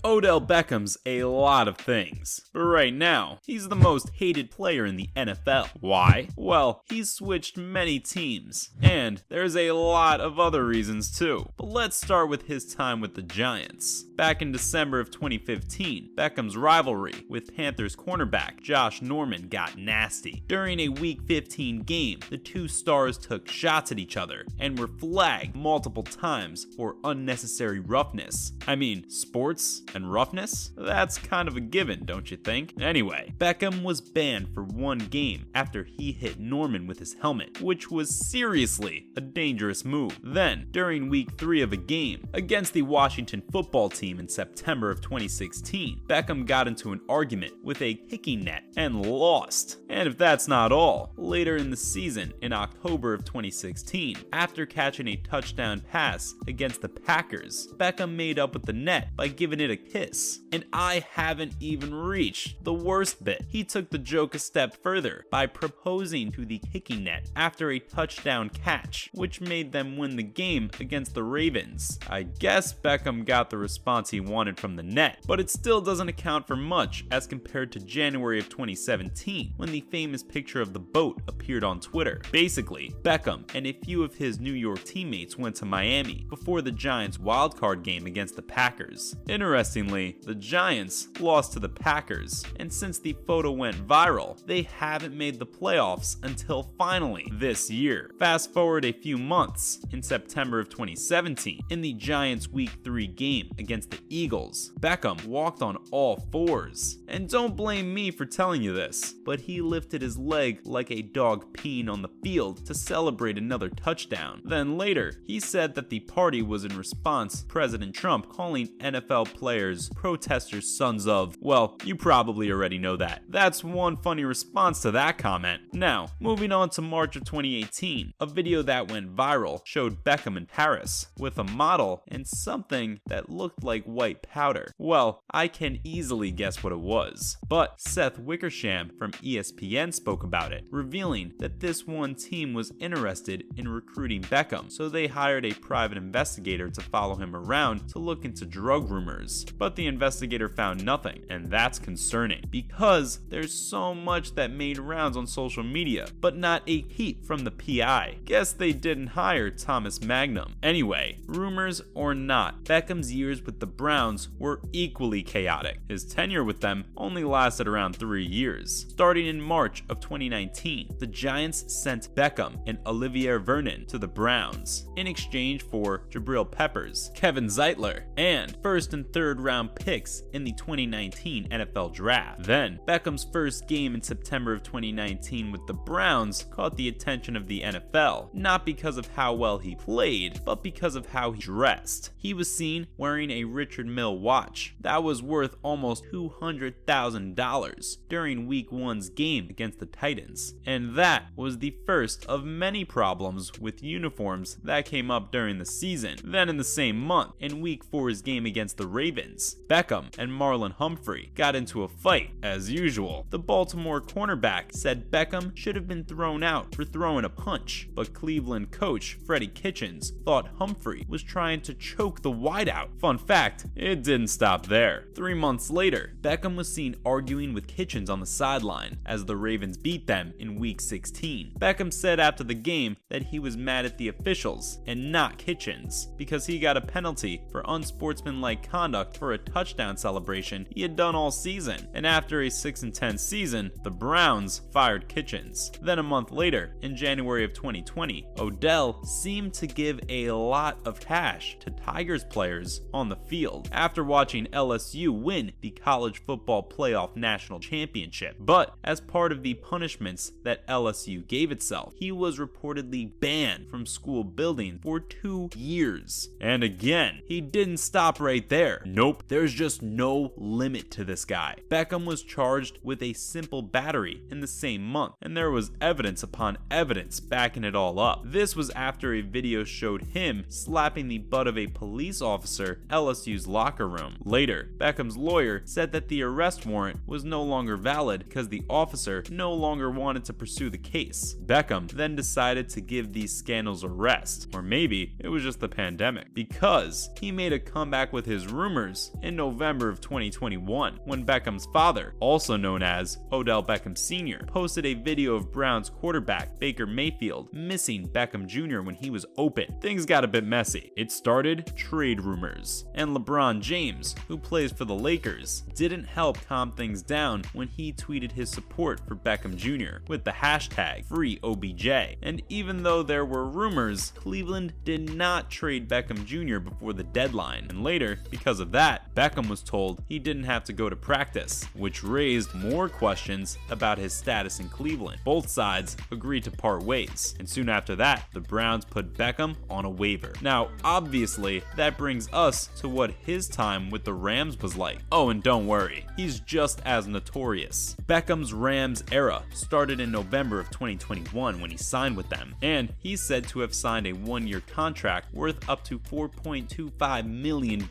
Odell Beckham's a lot of things, but right now, he's the most hated player in the NFL. Why? Well, he's switched many teams, and there's a lot of other reasons too. But let's start with his time with the Giants. Back in December of 2015, Beckham's rivalry with Panthers cornerback Josh Norman got nasty. During a Week 15 game, the two stars took shots at each other and were flagged multiple times for unnecessary roughness. I mean, sports and roughness? That's kind of a given, don't you think? Anyway, Beckham was banned for one game after he hit Norman with his helmet, which was seriously a dangerous move. Then, during Week 3 of a game against the Washington football team in September of 2016, Beckham got into an argument with a kicking net and lost. And if that's not all, later in the season, in October of 2016, after catching a touchdown pass against the Packers, Beckham made up with the net by giving it a kiss. And I haven't even reached the worst bit. He took the joke a step further by proposing to the kicking net after a touchdown catch, which made them win the game against the Ravens. I guess Beckham got the response he wanted from the net, but it still doesn't account for much as compared to January of 2017, when the famous picture of the boat appeared on Twitter. Basically, Beckham and a few of his New York teammates went to Miami before the Giants' wildcard game against the Packers. Interestingly, the Giants lost to the Packers, and since the photo went viral, they haven't made the playoffs until finally this year. Fast forward a few months, in September of 2017, in the Giants' Week 3 game against the Eagles, Beckham walked on all fours. And don't blame me for telling you this, but he lifted his leg like a dog peeing on the field to celebrate another touchdown. Then later, he said that the party was in response to President Trump calling NFL players protesters sons of, well, you probably already know that. That's one funny response to that comment. Now, moving on to March of 2018, a video that went viral showed Beckham in Paris with a model and something that looked like white powder. Well, I can easily guess what it was. But Seth Wickersham from ESPN spoke about it, revealing that this one team was interested in recruiting Beckham, so they hired a private investigator to follow him around to look into drug rumors. But the investigator found nothing, and that's concerning because there's so much that made rounds on social media, but not a peep from the PI. Guess they didn't hire Thomas Magnum. Anyway, rumors or not, Beckham's years with the Browns were equally chaotic. His tenure with them only lasted around 3 years. Starting in March of 2019, the Giants sent Beckham and Olivier Vernon to the Browns in exchange for Jabril Peppers, Kevin Zeitler, and first and third round picks in the 2019 NFL Draft. Then, Beckham's first game in September of 2019 with the Browns caught the attention of the NFL, not because of how well he played, but because of how he dressed. He was seen wearing a Richard Mille watch that was worth almost $200,000 during Week 1's game against the Titans, and that was the first of many problems with uniforms that came up during the season. Then in the same month, in Week 4's game against the Ravens, Beckham and Marlon Humphrey got into a fight as usual. The Baltimore cornerback said Beckham should have been thrown out for throwing a punch, but Cleveland coach Freddie Kitchens thought Humphrey was trying to choke the wideout. Fun fact, it didn't stop there. 3 months later, Beckham was seen arguing with Kitchens on the sideline as the Ravens beat them in Week 16. Beckham said after the game that he was mad at the officials and not Kitchens because he got a penalty for unsportsmanlike conduct for a touchdown celebration he had done all season. And after a 6-10 season, the Browns fired Kitchens. Then a month later, in January of 2020, Odell seemed to give a lot of cash to Tigers players on the field after watching LSU win the college football playoff national championship. But as part of the punishments that LSU gave itself, he was reportedly banned from school buildings for 2 years. And again, he didn't stop right there. Nope, there's just no limit to this guy. Beckham was charged with a simple battery in the same month, and there was evidence upon evidence backing it all up. This was after a video showed him slapping the butt of a police officer in LSU's locker room. Later, Beckham's lawyer said that the arrest warrant was no longer valid because the officer no longer wanted to pursue the case. Beckham then decided to give these scandals a rest, or maybe it was just the pandemic, because he made a comeback with his rumors rumors in November of 2021 when Beckham's father, also known as Odell Beckham Sr., posted a video of Browns quarterback Baker Mayfield missing Beckham Jr. when he was open. Things got a bit messy. It started trade rumors, and LeBron James, who plays for the Lakers, didn't help calm things down when he tweeted his support for Beckham Jr. with the hashtag #FreeOBJ. And even though there were rumors, Cleveland did not trade Beckham Jr. before the deadline, and later, because of that, Beckham was told he didn't have to go to practice, which raised more questions about his status in Cleveland. Both sides agreed to part ways, and soon after that, the Browns put Beckham on a waiver. Now, obviously, that brings us to what his time with the Rams was like. Oh, and don't worry, he's just as notorious. Beckham's Rams era started in November of 2021 when he signed with them, and he's said to have signed a one-year contract worth up to $4.25 million.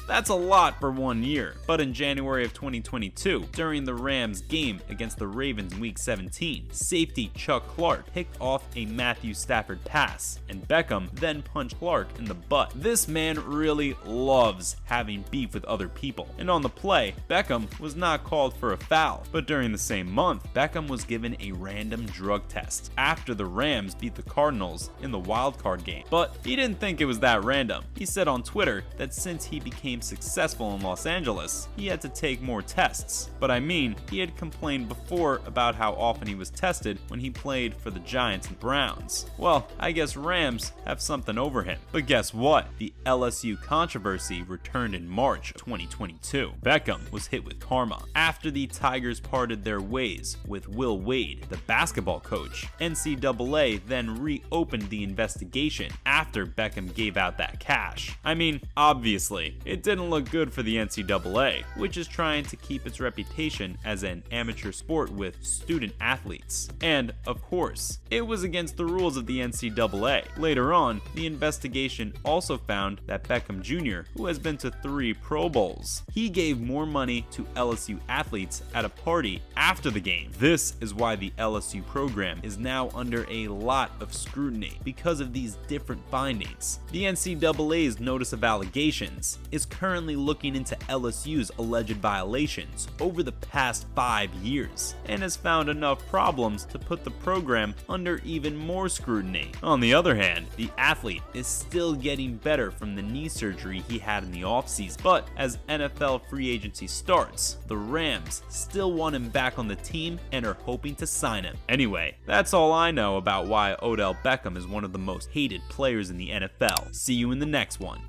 That's a lot for 1 year. But in January of 2022, during the Rams game against the Ravens in Week 17, safety Chuck Clark picked off a Matthew Stafford pass, and Beckham then punched Clark in the butt. This man really loves having beef with other people, and on the play, Beckham was not called for a foul. But during the same month, Beckham was given a random drug test after the Rams beat the Cardinals in the wildcard game. But he didn't think it was that random. He said on Twitter that since he became successful in Los Angeles, he had to take more tests. But I mean, he had complained before about how often he was tested when he played for the Giants and Browns. Well, I guess Rams have something over him. But guess what? The LSU controversy returned in March of 2022. Beckham was hit with karma. After the Tigers parted their ways with Will Wade, the basketball coach, NCAA then reopened the investigation after Beckham gave out that cash. I mean, obviously, it didn't look good for the NCAA, which is trying to keep its reputation as an amateur sport with student athletes. And, of course, it was against the rules of the NCAA. Later on, the investigation also found that Beckham Jr., who has been to 3 Pro Bowls, he gave more money to LSU athletes at a party after the game. This is why the LSU program is now under a lot of scrutiny because of these different findings. The NCAA's Notice of Allegations is currently looking into LSU's alleged violations over the past 5 years and has found enough problems to put the program under even more scrutiny. On the other hand, the athlete is still getting better from the knee surgery he had in the offseason, but as NFL free agency starts, the Rams still want him back on the team and are hoping to sign him. Anyway, that's all I know about why Odell Beckham is one of the most hated players in the NFL. See you in the next one.